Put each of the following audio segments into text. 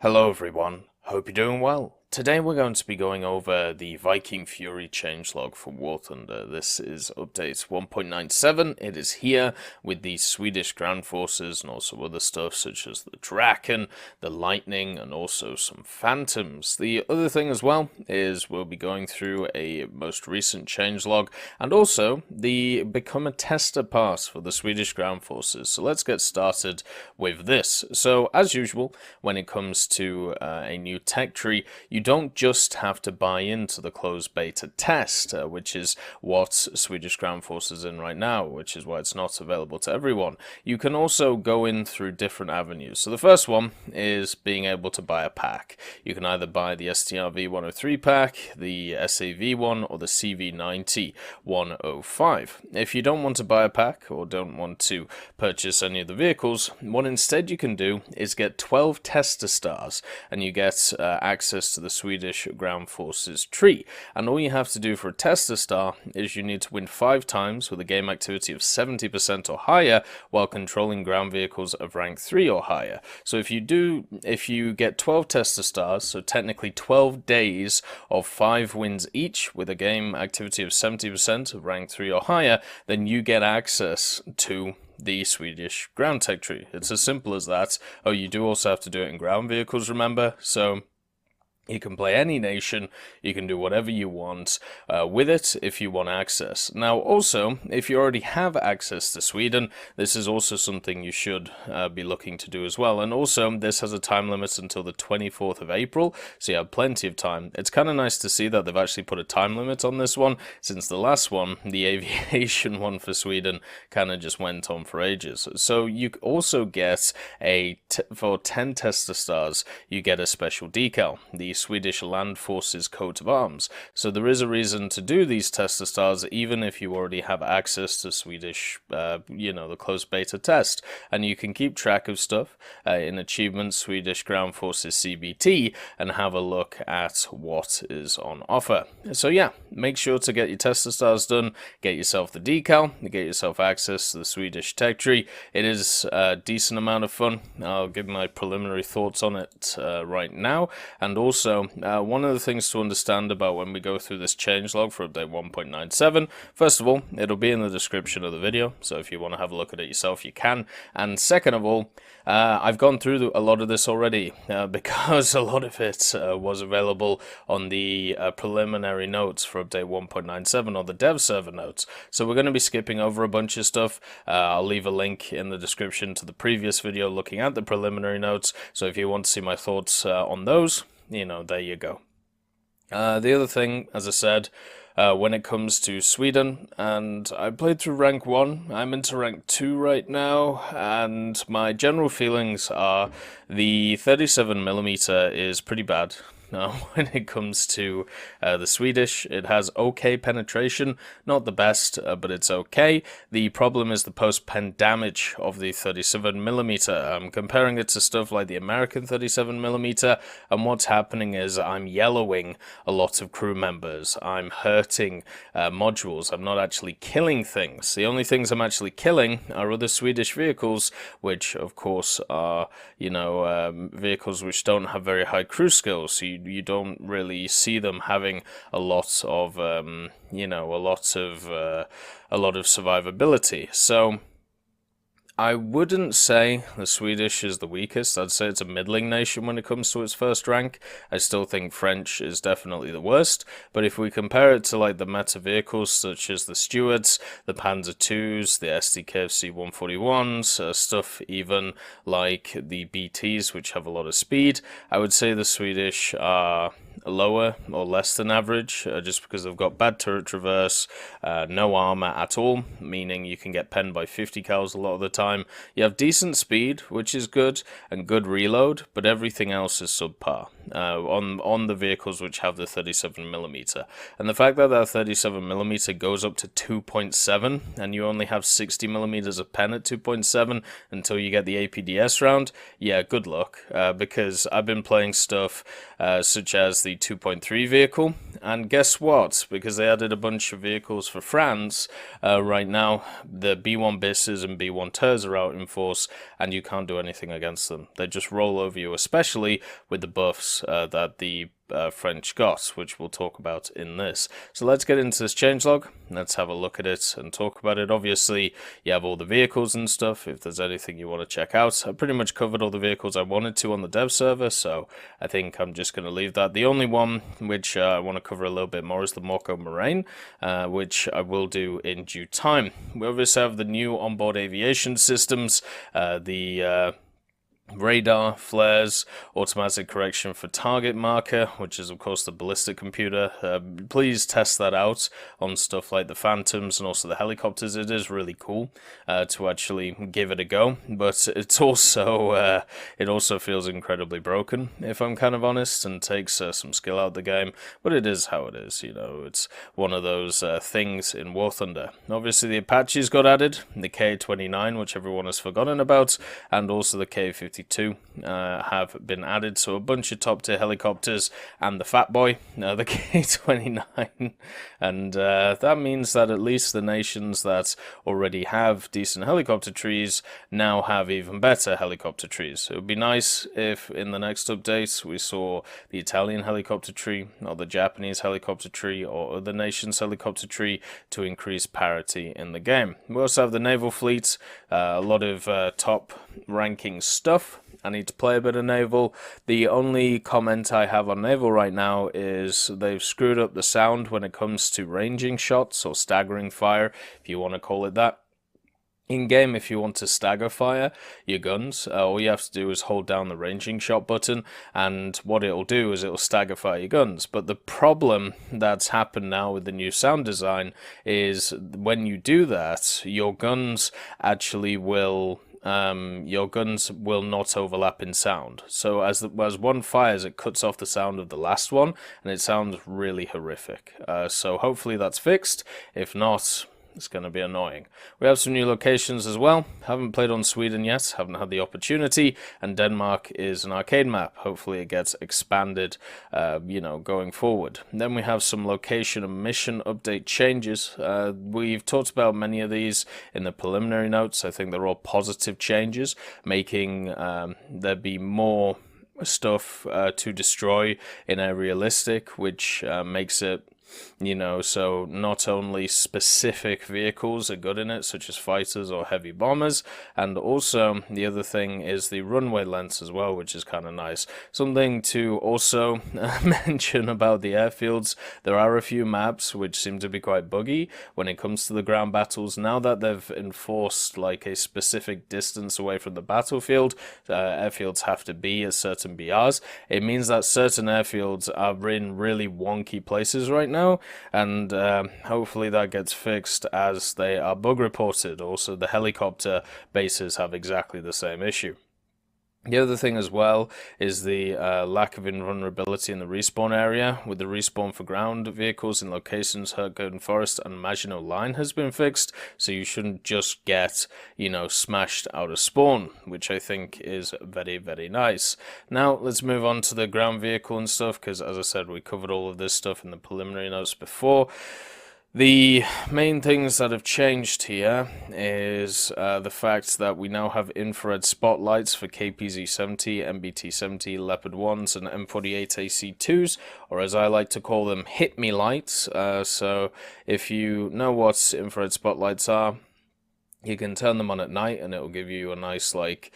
Hello everyone, hope you're doing well. Today we're going to be going over the Viking Fury changelog for War Thunder. This is update 1.97. It is here with the Swedish ground forces and also other stuff such as the Draken, the Lightning, and also some Phantoms. The other thing as well is we'll be going through a most recent changelog and also the Become a Tester pass for the Swedish ground forces. So let's get started with this. So as usual, when it comes to a new tech tree, you don't just have to buy into the closed beta test, which is what Swedish ground forces is in right now, which is why it's not available to everyone. You can also go in through different avenues. So the first one is being able to buy a pack. You can either buy the STRV 103 pack, the SAV one, or the CV90 105. If you don't want to buy a pack or don't want to purchase any of the vehicles, what instead you can do is get 12 tester stars, and you get access to the Swedish ground forces tree. And all you have to do for a tester star is you need to win 5 times with a game activity of 70% or higher while controlling ground vehicles of rank 3 or higher. So if you get 12 tester stars, so technically 12 days of 5 wins each with a game activity of 70% of rank 3 or higher, then you get access to the Swedish ground tech tree. It's as simple as that. Oh, you do also have to do it in ground vehicles, remember? So you can play any nation, you can do whatever you want with it if you want access. Now also, if you already have access to Sweden, this is also something you should be looking to do as well. And also, this has a time limit until the 24th of April, so you have plenty of time. It's kind of nice to see that they've actually put a time limit on this one, since the last one, the aviation one for Sweden, kind of just went on for ages. So you also get for 10 tester stars, you get a special decal, the Swedish Land Forces coat of arms. So there is a reason to do these tester stars even if you already have access to Swedish, the closed beta test. And you can keep track of stuff in achievements Swedish Ground Forces CBT and have a look at what is on offer. So yeah, make sure to get your tester stars done, get yourself the decal, get yourself access to the Swedish tech tree. It is a decent amount of fun. I'll give my preliminary thoughts on it right now. And also, one of the things to understand about when we go through this changelog for update 1.97, first of all, it'll be in the description of the video, so if you want to have a look at it yourself, you can. And second of all, I've gone through a lot of this already, because a lot of it was available on the preliminary notes for update 1.97 or the dev server notes. So we're going to be skipping over a bunch of stuff. I'll leave a link in the description to the previous video looking at the preliminary notes, so if you want to see my thoughts on those, there you go. The other thing, as I said, when it comes to Sweden, and I played through rank 1, I'm into rank 2 right now, and my general feelings are the 37mm is pretty bad. Now, when it comes to the Swedish, it has okay penetration, not the best, but it's okay. The problem is the post-pen damage of the 37mm. I'm comparing it to stuff like the American 37mm, and what's happening is I'm yellowing a lot of crew members. I'm hurting modules. I'm not actually killing things. The only things I'm actually killing are other Swedish vehicles, which of course are, vehicles which don't have very high crew skills. So you don't really see them having a lot of survivability. So I wouldn't say the Swedish is the weakest. I'd say it's a middling nation when it comes to its first rank. I still think French is definitely the worst, but if we compare it to like the meta vehicles such as the Stuarts, the Panzer IIs, the SDKFC 141s, stuff even like the BTs which have a lot of speed, I would say the Swedish are lower or less than average, just because they've got bad turret traverse, no armor at all, meaning you can get penned by 50 cals a lot of the time. You have decent speed, which is good, and good reload, but everything else is subpar on the vehicles which have the 37mm. And the fact that that 37mm goes up to 2.7 and you only have 60mm of pen at 2.7 until you get the APDS round, yeah, good luck, because I've been playing stuff such as the 2.3 vehicle, and guess what? Because they added a bunch of vehicles for France right now, the B1 Bisses and B1 Turts flares are out in force, and you can't do anything against them. They just roll over you, especially with the buffs that the French got, which we'll talk about in this. So let's get into this changelog. Let's have a look at it and talk about it. Obviously, you have all the vehicles and stuff. If there's anything you want to check out, I pretty much covered all the vehicles I wanted to on the dev server, so I think I'm just going to leave that. The only one which I want to cover a little bit more is the Morco Moraine, which I will do in due time. We obviously have the new onboard aviation systems, the radar, flares, automatic correction for target marker, which is of course the ballistic computer. Please test that out on stuff like the Phantoms and also the helicopters. It is really cool to actually give it a go, but it's also it also feels incredibly broken, if I'm kind of honest, and takes some skill out of the game, but it is how it is, you know. It's one of those things in War Thunder. Obviously the Apaches got added, the K-29, which everyone has forgotten about, and also the K-52 have been added, so a bunch of top tier helicopters and the Fat Boy, the K-29, and that means that at least the nations that already have decent helicopter trees now have even better helicopter trees. It would be nice if in the next update we saw the Italian helicopter tree or the Japanese helicopter tree or other nations' helicopter tree to increase parity in the game. We also have the naval fleet, a lot of top ranking stuff. I need to play a bit of naval. The only comment I have on naval right now is they've screwed up the sound when it comes to ranging shots or staggering fire, if you want to call it that. In-game, if you want to stagger fire your guns, all you have to do is hold down the ranging shot button, and what it'll do is it'll stagger fire your guns. But the problem that's happened now with the new sound design is when you do that, your guns actually will... your guns will not overlap in sound. So as one fires, it cuts off the sound of the last one, and it sounds really horrific. So hopefully that's fixed. If not, it's going to be annoying. We have some new locations as well. Haven't played on Sweden yet, haven't had the opportunity, and Denmark is an arcade map. Hopefully it gets expanded, you know, going forward. And then we have some location and mission update changes. We've talked about many of these in the preliminary notes. I think they're all positive changes, making there be more stuff to destroy in a realistic, which makes it, you know, so not only specific vehicles are good in it, such as fighters or heavy bombers, and also the other thing is the runway lengths as well, which is kind of nice. Something to also mention about the airfields, there are a few maps which seem to be quite buggy when it comes to the ground battles. Now that they've enforced like a specific distance away from the battlefield, airfields have to be at certain BRs, it means that certain airfields are in really wonky places right now. And hopefully that gets fixed as they are bug reported. Also, the helicopter bases have exactly the same issue. The other thing as well is the lack of invulnerability in the respawn area, with the respawn for ground vehicles in locations Hurtgurden Forest and Maginot Line has been fixed, so you shouldn't just get, you know, smashed out of spawn, which I think is very, very nice. Now, let's move on to the ground vehicle and stuff, because as I said, we covered all of this stuff in the preliminary notes before. The main things that have changed here is the fact that we now have infrared spotlights for KPZ-70, MBT-70, Leopard 1s, and M48AC2s, or as I like to call them, hit-me lights. So if you know what infrared spotlights are, you can turn them on at night and it will give you a nice, like,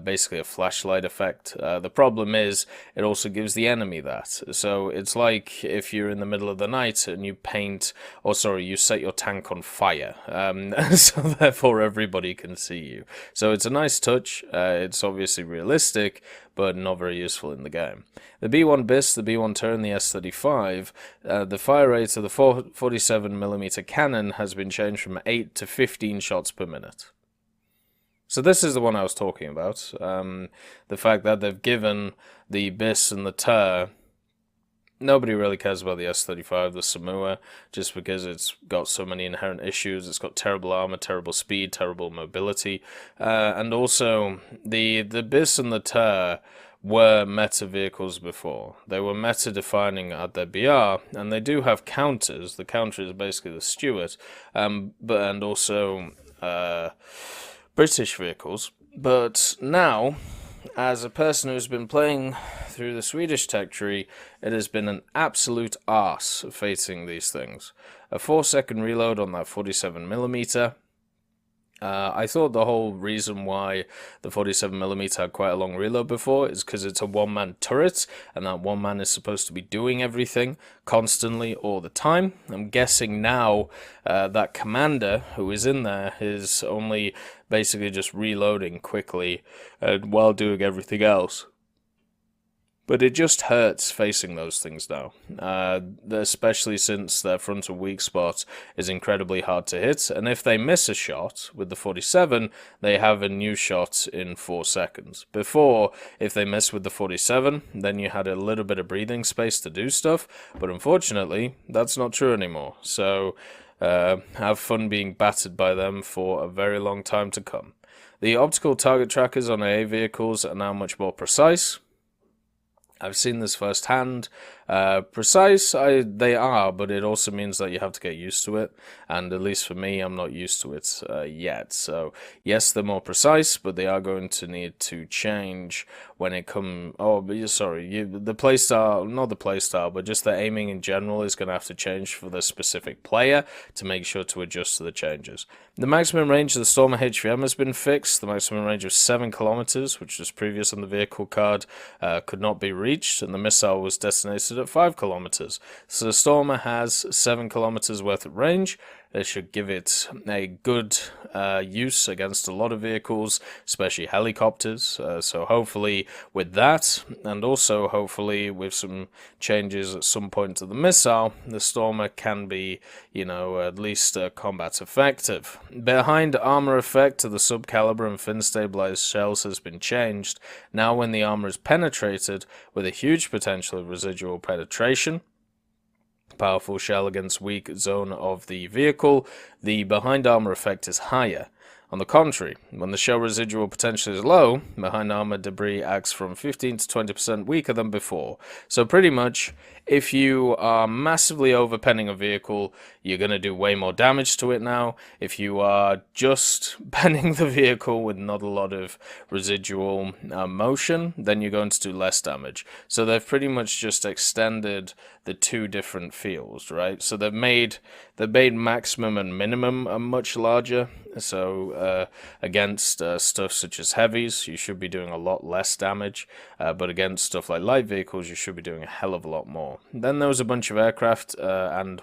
basically a flashlight effect. The problem is it also gives the enemy that. So it's like if you're in the middle of the night and you paint, or sorry, you set your tank on fire. So therefore everybody can see you. So it's a nice touch. It's obviously realistic, but not very useful in the game. The B1 BIS, the B1 Turn, the S35, the fire rate of the 47mm cannon has been changed from 8 to 15 shots per minute. So this is the one I was talking about. The fact that they've given the BIS and the TER. Nobody really cares about the S35, the Samoa, just because it's got so many inherent issues. It's got terrible armor, terrible speed, terrible mobility, and also the BIS and the TER were meta vehicles before. They were meta defining at their BR, and they do have counters. The counter is basically the Stuart, and also British vehicles. But now, as a person who's been playing through the Swedish tech tree, it has been an absolute arse facing these things. A 4-second reload on that 47mm. I thought the whole reason why the 47mm had quite a long reload before is because it's a one-man turret, and that one man is supposed to be doing everything constantly all the time. I'm guessing now that commander who is in there is only basically just reloading quickly while doing everything else. But it just hurts facing those things now, especially since their frontal weak spot is incredibly hard to hit, and if they miss a shot with the 47, they have a new shot in 4 seconds. Before, if they miss with the 47, then you had a little bit of breathing space to do stuff, but unfortunately, that's not true anymore, so have fun being battered by them for a very long time to come. The optical target trackers on AA vehicles are now much more precise. I've seen this firsthand. Precise, they are, but it also means that you have to get used to it, and at least for me, I'm not used to it yet. So, yes, they're more precise, but they are going to need to change when it comes... the playstyle, not the playstyle, but just the aiming in general is going to have to change for the specific player to make sure to adjust to the changes. The maximum range of the Stormer HVM has been fixed. The maximum range of 7 kilometers, which was previous on the vehicle card, could not be reached, and the missile was detonated at 5 kilometers. So the Stormer has 7 kilometers worth of range. They should give it a good use against a lot of vehicles, especially helicopters. So hopefully with that, and also hopefully with some changes at some point to the missile, the Stormer can be, at least combat effective. Behind armor effect to the subcaliber and fin stabilized shells has been changed. Now when the armor is penetrated with a huge potential of residual penetration, powerful shell against weak zone of the vehicle, the behind armor effect is higher. On the contrary, when the shell residual potential is low, behind armor debris acts from 15 to 20% weaker than before. So pretty much, if you are massively overpenning a vehicle, you're going to do way more damage to it now. If you are just penning the vehicle with not a lot of residual motion, then you're going to do less damage. So they've pretty much just extended the two different fields, right? So they've made maximum and minimum much larger. So against stuff such as heavies, you should be doing a lot less damage, but against stuff like light vehicles, you should be doing a hell of a lot more. Then there was a bunch of aircraft and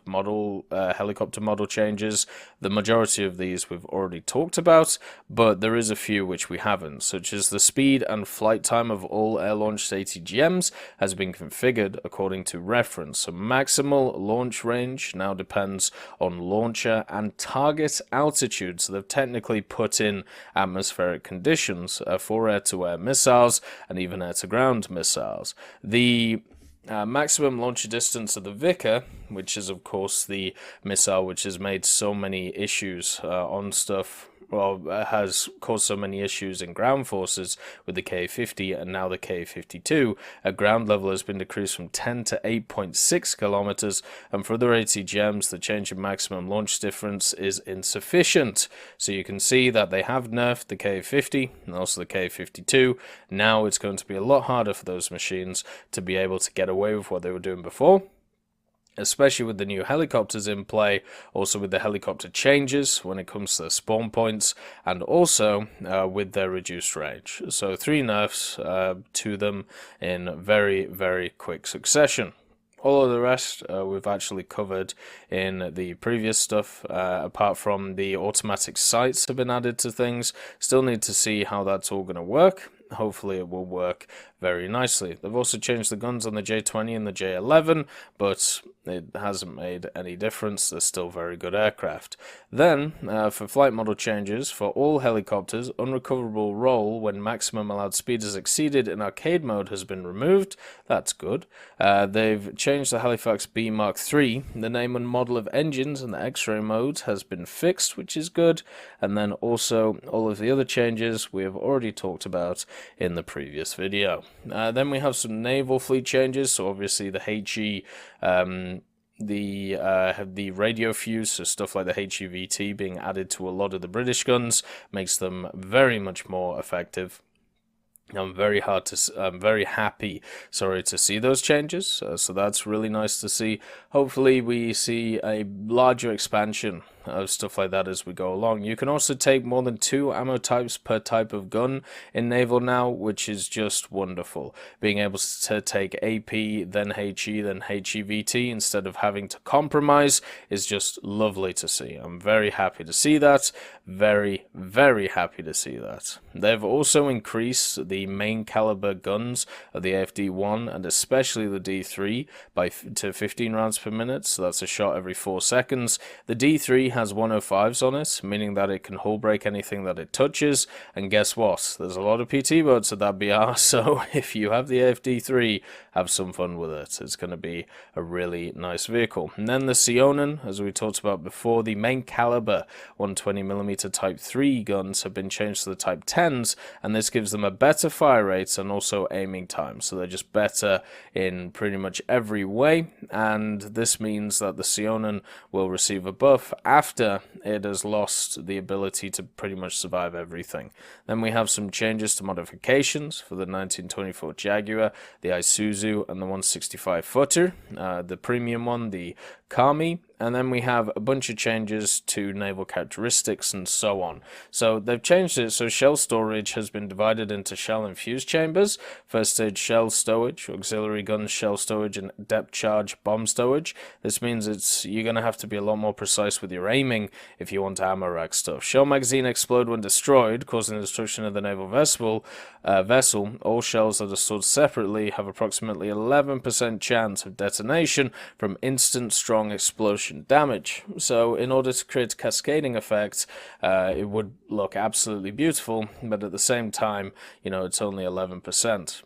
helicopter model changes. The majority of these we've already talked about, but there is a few which we haven't, such as the speed and flight time of all air-launched ATGMs has been configured according to reference. So maximal launch range now depends on launcher and target altitude. So they've technically put in atmospheric conditions for air-to-air missiles and even air-to-ground missiles. The maximum launch distance of the Viking, which is of course the missile which has made so many issues on stuff, has caused so many issues in ground forces with the K-50 and now the K-52. At ground level has been decreased from 10 to 8.6 kilometers, and for other ATGMs, the change in maximum launch difference is insufficient. So you can see that they have nerfed the K-50 and also the K-52. Now it's going to be a lot harder for those machines to be able to get away with what they were doing before, especially with the new helicopters in play, also with the helicopter changes when it comes to the spawn points, and also with their reduced range. So 3 nerfs to them in very, very quick succession. All of the rest we've actually covered in the previous stuff, apart from the automatic sights have been added to things. Still need to see how that's all going to work. Hopefully it will work very nicely. They've also changed the guns on the J20 and the J11, but it hasn't made any difference. They're still very good aircraft. Then, for flight model changes, for all helicopters, unrecoverable roll when maximum allowed speed is exceeded in arcade mode has been removed. That's good. They've changed the Halifax B Mark III. The name and model of engines in the X-ray mode has been fixed, which is good. And then also all of the other changes we have already talked about in the previous video. Then we have some naval fleet changes. So obviously the HE the radio fuse, so stuff like the HEVT being added to a lot of the British guns makes them very much more effective. I'm very happy, to see those changes. So that's really nice to see. Hopefully, we see a larger expansion of stuff like that as we go along. You can also take more than 2 ammo types per type of gun in naval now, which is just wonderful. Being able to take AP, then HE, then HEVT instead of having to compromise is just lovely to see. I'm very happy to see that. Very, very happy to see that. They've also increased the main caliber guns of the AFD1 and especially the D3 to 15 rounds per minute, so that's a shot every 4 seconds. The D3 has 105s on it, meaning that it can hull break anything that it touches, and guess what? There's a lot of PT boats at that BR, so if you have the AFD3, have some fun with it. It's going to be a really nice vehicle. And then the Sionen, as we talked about before, the main caliber 120mm Type 3 guns have been changed to the Type 10s, and this gives them a better fire rate and also aiming time, so they're just better in pretty much every way, and this means that the Sionen will receive a buff after it has lost the ability to pretty much survive everything. Then we have some changes to modifications for the 1924 Jaguar, the Isuzu, and the 165 footer, the premium one, the Kami, and then we have a bunch of changes to naval characteristics and so on. So they've changed it so shell storage has been divided into shell and fuse chambers, first stage shell stowage, auxiliary gun shell stowage, and depth charge bomb stowage. This means you're going to have to be a lot more precise with your aiming if you want to ammo rack stuff. Shell magazine explode when destroyed, causing the destruction of the naval vessel. All shells that are stored separately have approximately 11% chance of detonation from instant strong explosion damage. So in order to create a cascading effect, it would look absolutely beautiful, but at the same time, it's only 11%.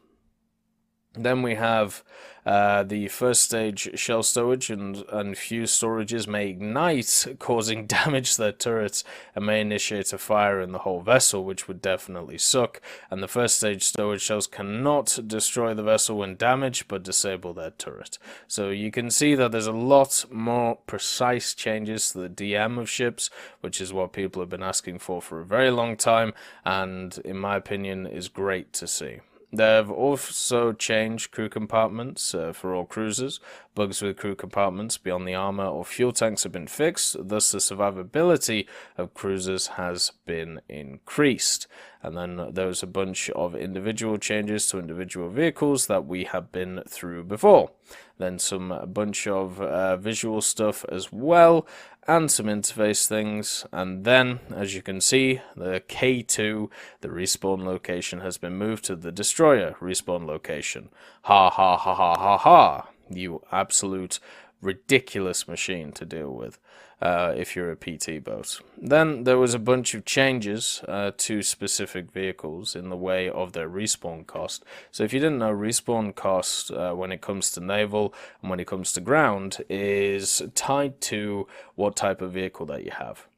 Then we have the first stage shell stowage and fuse storages may ignite, causing damage to their turrets, and may initiate a fire in the whole vessel, which would definitely suck. And the first stage stowage shells cannot destroy the vessel when damaged, but disable their turret. So you can see that there's a lot more precise changes to the DM of ships, which is what people have been asking for a very long time, and in my opinion is great to see. They've also changed crew compartments for all cruisers. Bugs with crew compartments beyond the armor or fuel tanks have been fixed, thus the survivability of cruisers has been increased. And then there's a bunch of individual changes to individual vehicles that we have been through before. Then a bunch of visual stuff as well, and some interface things, and then, as you can see, the K2, the respawn location, has been moved to the destroyer respawn location. Ha ha ha ha ha ha, you absolute ridiculous machine to deal with if you're a PT boat. Then there was a bunch of changes to specific vehicles in the way of their respawn cost. So if you didn't know, respawn cost when it comes to naval and when it comes to ground is tied to what type of vehicle that you have.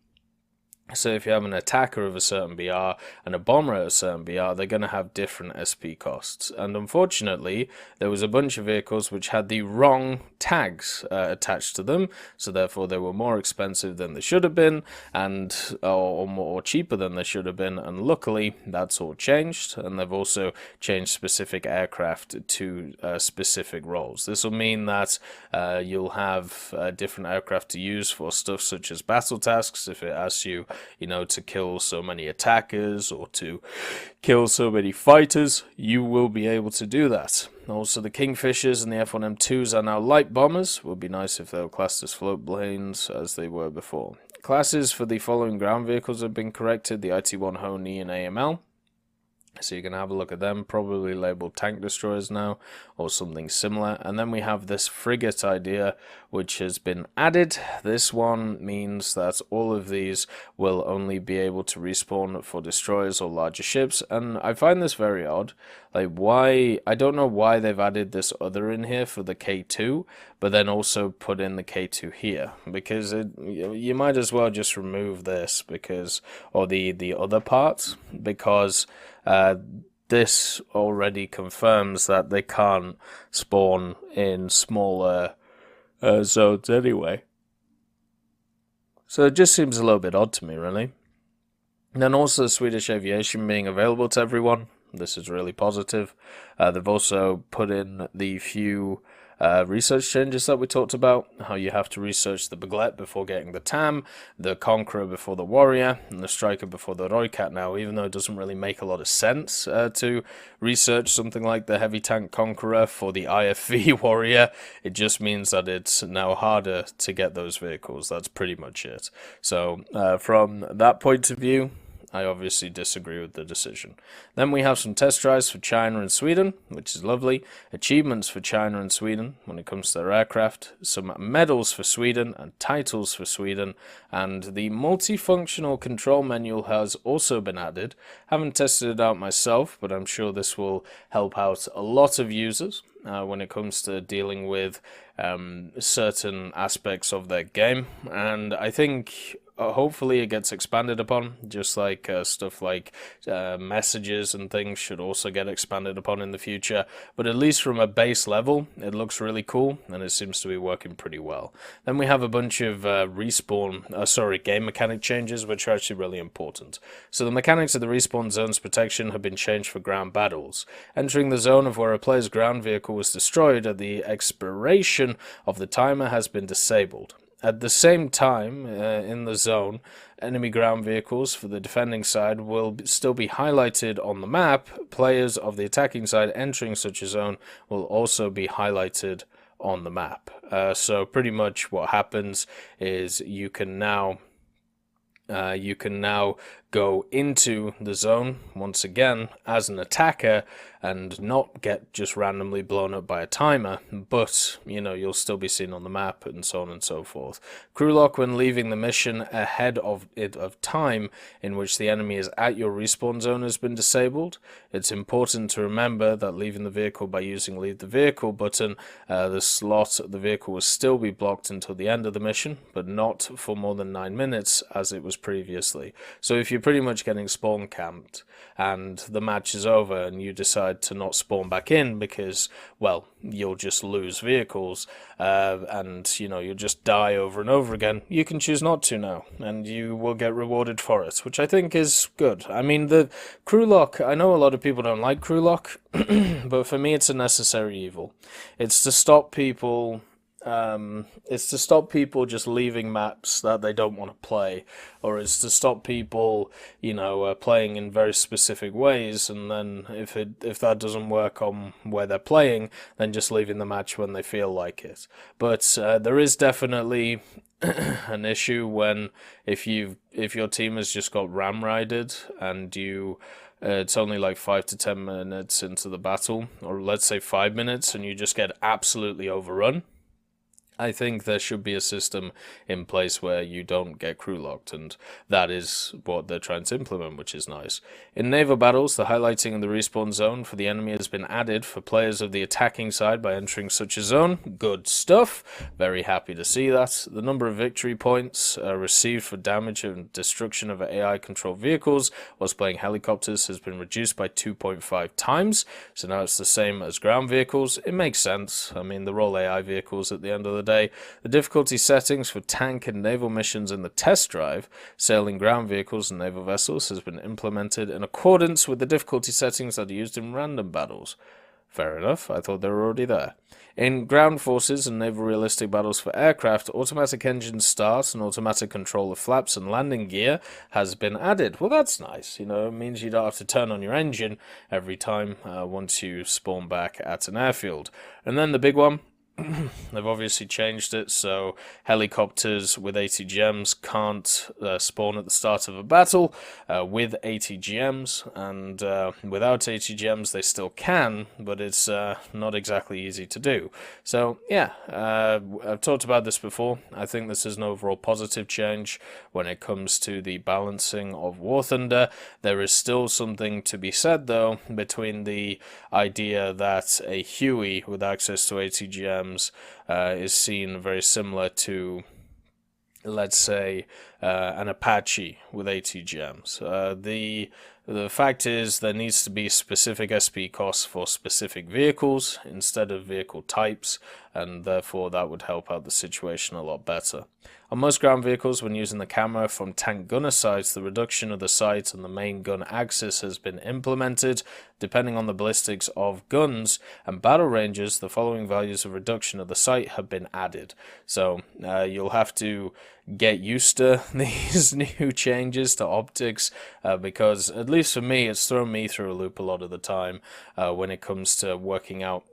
So if you have an attacker of a certain BR and a bomber at a certain BR, they're going to have different SP costs. And unfortunately, there was a bunch of vehicles which had the wrong tags attached to them, so therefore they were more expensive than they should have been, and or more cheaper than they should have been. And luckily, that's all changed, and they've also changed specific aircraft to specific roles. This will mean that you'll have different aircraft to use for stuff such as battle tasks. If it asks you, to kill so many attackers or to kill so many fighters, you will be able to do that. Also, the Kingfishers and the F1M2s are now light bombers. Would be nice if they were classed as float planes as they were before. Classes for the following ground vehicles have been corrected: the IT-1 Honey and AML. So you can have a look at them, probably labeled tank destroyers now, or something similar. And then we have this frigate idea, which has been added. This one means that all of these will only be able to respawn for destroyers or larger ships. And I find this very odd. Like, why? I don't know why they've added this other in here for the K2, but then also put in the K2 here, because you might as well just remove this, or the other part, because this already confirms that they can't spawn in smaller Anyway. So it just seems a little bit odd to me, really. And then also Swedish aviation being available to everyone. This is really positive. They've also put in the few research changes that we talked about, how you have to research the Baglet before getting the Tam, the Conqueror before the Warrior, and the Striker before the Roycat now, even though it doesn't really make a lot of sense to research something like the Heavy Tank Conqueror for the IFV Warrior. It just means that it's now harder to get those vehicles. That's pretty much it. So from that point of view, I obviously disagree with the decision. Then we have some test drives for China and Sweden, which is lovely. Achievements for China and Sweden when it comes to their aircraft. Some medals for Sweden and titles for Sweden. And the multifunctional control menu has also been added. Haven't tested it out myself, but I'm sure this will help out a lot of users when it comes to dealing with certain aspects of their game. And I think hopefully it gets expanded upon, just like stuff like messages and things should also get expanded upon in the future. But at least from a base level, it looks really cool, and it seems to be working pretty well. Then we have a bunch of game mechanic changes, which are actually really important. So the mechanics of the respawn zone's protection have been changed for ground battles. Entering the zone of where a player's ground vehicle was destroyed at the expiration of the timer has been disabled. At the same time, in the zone, enemy ground vehicles for the defending side will still be highlighted on the map. Players of the attacking side entering such a zone will also be highlighted on the map. So pretty much what happens is you can now go into the zone once again as an attacker and not get just randomly blown up by a timer, but you'll still be seen on the map and so on and so forth. Crew lock when leaving the mission ahead of time in which the enemy is at your respawn zone has been disabled. It's important to remember that leaving the vehicle by using leave the vehicle button, the slot of the vehicle will still be blocked until the end of the mission, but not for more than 9 minutes as it was previously. So if you're pretty much getting spawn camped and the match is over and you decide to not spawn back in because, well, you'll just lose vehicles and you'll just die over and over again, you can choose not to now and you will get rewarded for it, which I think is good. I mean, the crew lock, I know a lot of people don't like crew lock, but for me it's a necessary evil. It's to stop people just leaving maps that they don't want to play, or it's to stop people, playing in very specific ways, and then if that doesn't work on where they're playing, then just leaving the match when they feel like it. But there is definitely an issue when if your team has just got ramrided and it's only like 5 to 10 minutes into the battle, or let's say 5 minutes, and you just get absolutely overrun. I think there should be a system in place where you don't get crew locked, and that is what they're trying to implement, which is nice. In naval battles, the highlighting of the respawn zone for the enemy has been added for players of the attacking side by entering such a zone. Good stuff. Very happy to see that. The number of victory points received for damage and destruction of AI-controlled vehicles whilst playing helicopters has been reduced by 2.5 times, so now it's the same as ground vehicles. It makes sense. I mean, they're all AI vehicles at the end of the day. The difficulty settings for tank and naval missions in the test drive, sailing ground vehicles and naval vessels, has been implemented in accordance with the difficulty settings that are used in random battles. Fair enough, I thought they were already there. In ground forces and naval realistic battles for aircraft, automatic engine start and automatic control of flaps and landing gear has been added. Well, that's nice. It means you don't have to turn on your engine every time once you spawn back at an airfield. And then the big one, they've obviously changed it, so helicopters with ATGMs can't spawn at the start of a battle with ATGMs, and without ATGMs they still can, but it's not exactly easy to do. So yeah, I've talked about this before. I think this is an overall positive change when it comes to the balancing of War Thunder. There is still something to be said, though, between the idea that a Huey with access to ATGMs is seen very similar to, let's say, an Apache with ATGMs. The fact is there needs to be specific SP costs for specific vehicles instead of vehicle types. and therefore that would help out the situation a lot better. On most ground vehicles, when using the camera from tank gunner sights, the reduction of the sight on the main gun axis has been implemented. Depending on the ballistics of guns and battle ranges, the following values of reduction of the sight have been added. So you'll have to get used to these new changes to optics, because at least for me, it's thrown me through a loop a lot of the time when it comes to working out,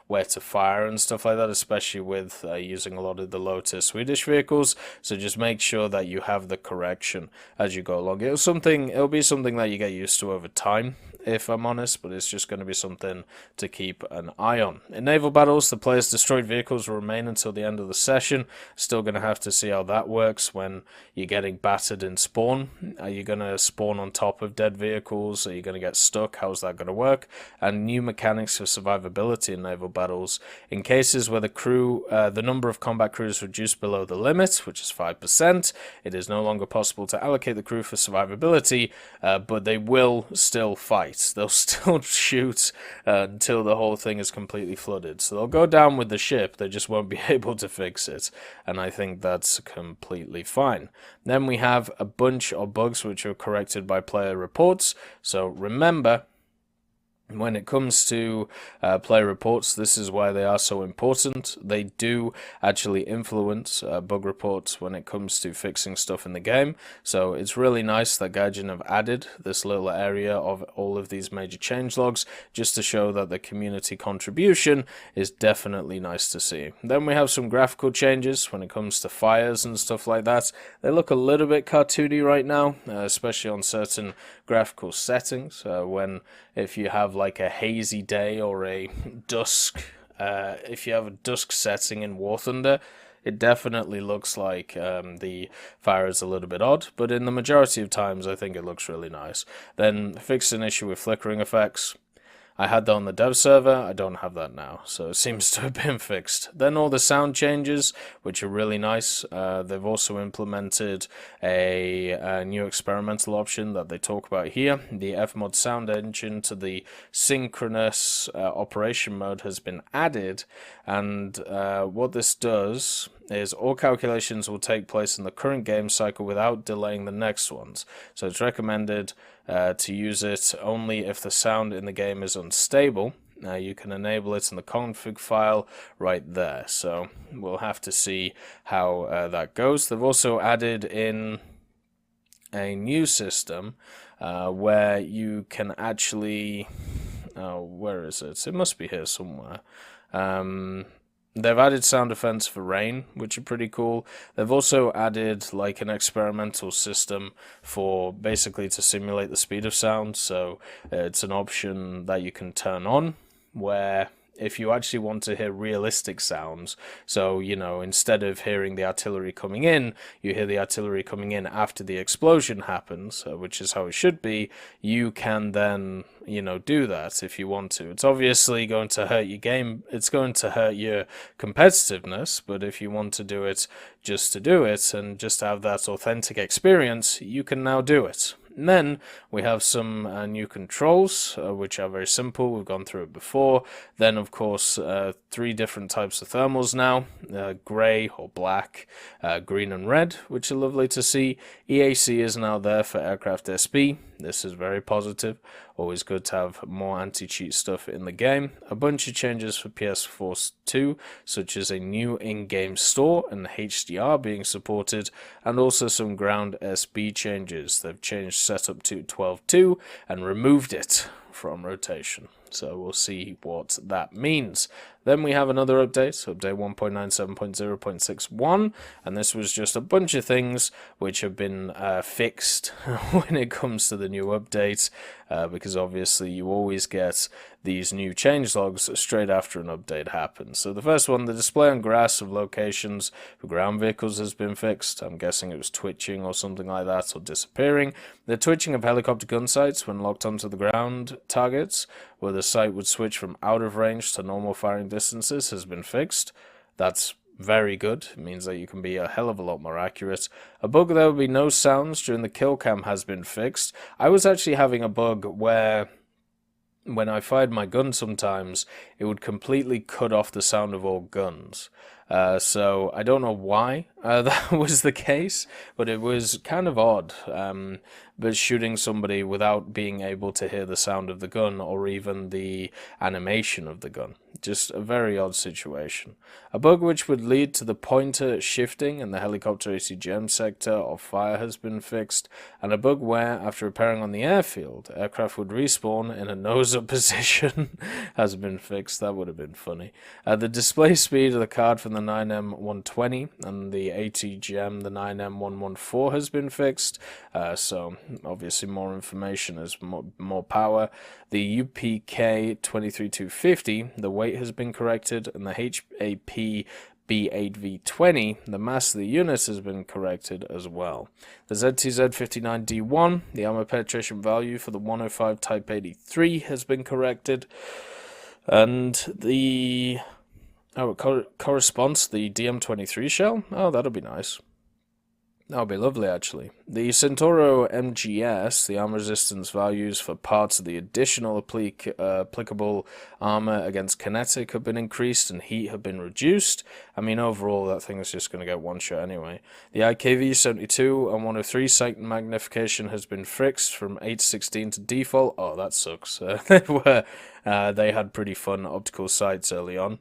where to fire and stuff like that, especially with using a lot of the low-tier Swedish vehicles. So just make sure that you have the correction as you go along. It'll be something that you get used to over time, if I'm honest, but it's just going to be something to keep an eye on. In naval battles, the player's destroyed vehicles will remain until the end of the session. Still going to have to see how that works when you're getting battered in spawn. Are you going to spawn on top of dead vehicles? Are you going to get stuck? How's that going to work? And new mechanics for survivability in naval battles. In cases where the number of combat crew is reduced below the limit, which is 5%, it is no longer possible to allocate the crew for survivability, but they will still fight. They'll still shoot until the whole thing is completely flooded. So they'll go down with the ship, they just won't be able to fix it. And I think that's completely fine. Then we have a bunch of bugs which are corrected by player reports. So remember, when it comes to player reports, this is why they are so important. They do actually influence bug reports when it comes to fixing stuff in the game. So it's really nice that Gaijin have added this little area of all of these major changelogs, just to show that the community contribution is definitely nice to see. Then we have some graphical changes when it comes to fires and stuff like that. They look a little bit cartoony right now, especially on certain graphical settings. If you have like a hazy day or a dusk, if you have a dusk setting in War Thunder, it definitely looks like the fire is a little bit odd, but in the majority of times I think it looks really nice. Then fixed an issue with flickering effects. I had that on the dev server, I don't have that now, so it seems to have been fixed. Then all the sound changes, which are really nice. They've also implemented a new experimental option that they talk about here. The Fmod sound engine to the synchronous operation mode has been added, and what this does is all calculations will take place in the current game cycle without delaying the next ones. So it's recommended to use it only if the sound in the game is unstable. Now you can enable it in the config file right there. So we'll have to see how that goes. They've also added in a new system where you can actually... where is it? It must be here somewhere. They've added sound effects for rain, which are pretty cool. They've also added like an experimental system for basically to simulate the speed of sound. So it's an option that you can turn on where if you actually want to hear realistic sounds, so, instead of hearing the artillery coming in, you hear the artillery coming in after the explosion happens, which is how it should be, you can then, do that if you want to. It's obviously going to hurt your game, it's going to hurt your competitiveness, but if you want to do it just to do it and just have that authentic experience, you can now do it. And then we have some new controls, which are very simple. We've gone through it before. Then, of course, 3 different types of thermals now, grey or black, green and red, which are lovely to see. EAC is now there for aircraft SB. This is very positive. Always good to have more anti-cheat stuff in the game. A bunch of changes for PS4 2, such as a new in-game store and HDR being supported, and also some ground SB changes. They've changed setup to 12.2 and removed it from rotation. So we'll see what that means. Then we have another update, update 1.97.0.61, and this was just a bunch of things which have been fixed when it comes to the new update, because obviously you always get these new changelogs straight after an update happens. So the first one, the display on grass of locations for ground vehicles has been fixed. I'm guessing it was twitching or something like that, or disappearing. The twitching of helicopter gun sights when locked onto the ground targets, where the sight would switch from out of range to normal firing distances, has been fixed. That's very good. It means that you can be a hell of a lot more accurate. A bug there would be no sounds during the kill cam has been fixed. I was actually having a bug where when I fired my gun sometimes, it would completely cut off the sound of all guns. So I don't know why that was the case, but it was kind of odd. But shooting somebody without being able to hear the sound of the gun or even the animation of the gun. Just a very odd situation. A bug which would lead to the pointer shifting in the helicopter ACGM sector of fire has been fixed, and a bug where, after repairing on the airfield, aircraft would respawn in a nose-up position has been fixed. That would have been funny. The display speed of the card from the 9M120 and the ATGM, the 9M114, has been fixed, so obviously more information is more power. The UPK 23250, the weight has been corrected, and the HAP B8V20, the mass of the unit has been corrected as well. The ZTZ59D1, the armor penetration value for the 105 Type 83 has been corrected, and the it corresponds to the DM23 shell. Oh, that'll be nice. That would be lovely, actually. The Centauro MGS, the armor resistance values for parts of the additional applicable armor against kinetic have been increased and heat have been reduced. I mean, overall, that thing is just going to get one shot anyway. The IKV72 and 103 sight magnification has been fixed from 816 to default. Oh, that sucks. They had pretty fun optical sights early on.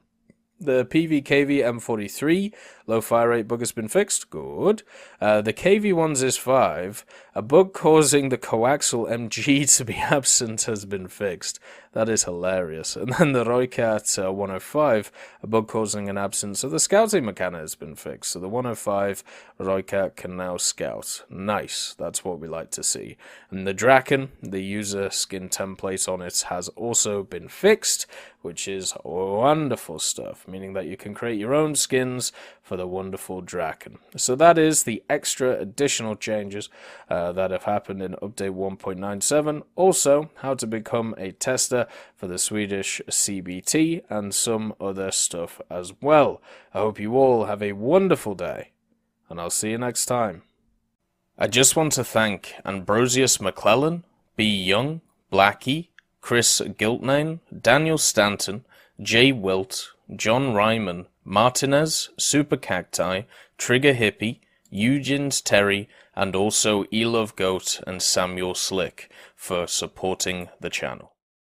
The PV-KV M43 low fire rate bug has been fixed. Good. The KV1s is 5. A bug causing the coaxial MG to be absent has been fixed. That is hilarious. And then the Roycat 105, a bug causing an absence of the scouting mechanic has been fixed. So the 105 Roycat can now scout. Nice. That's what we like to see. And the Draken, the user skin template on it has also been fixed, which is wonderful stuff, meaning that you can create your own skins for the wonderful Draken. So that is the extra additional changes that have happened in update 1.97. Also, how to become a tester for the Swedish CBT and some other stuff as well. I hope you all have a wonderful day, and I'll see you next time. I just want to thank Ambrosius McClellan, B. Young, Blackie, Chris Giltnane, Daniel Stanton, Jay Wilt, John Ryman, Martinez, Super Cacti, Trigger Hippie, Eugens Terry, and also Elove Goat and Samuel Slick for supporting the channel.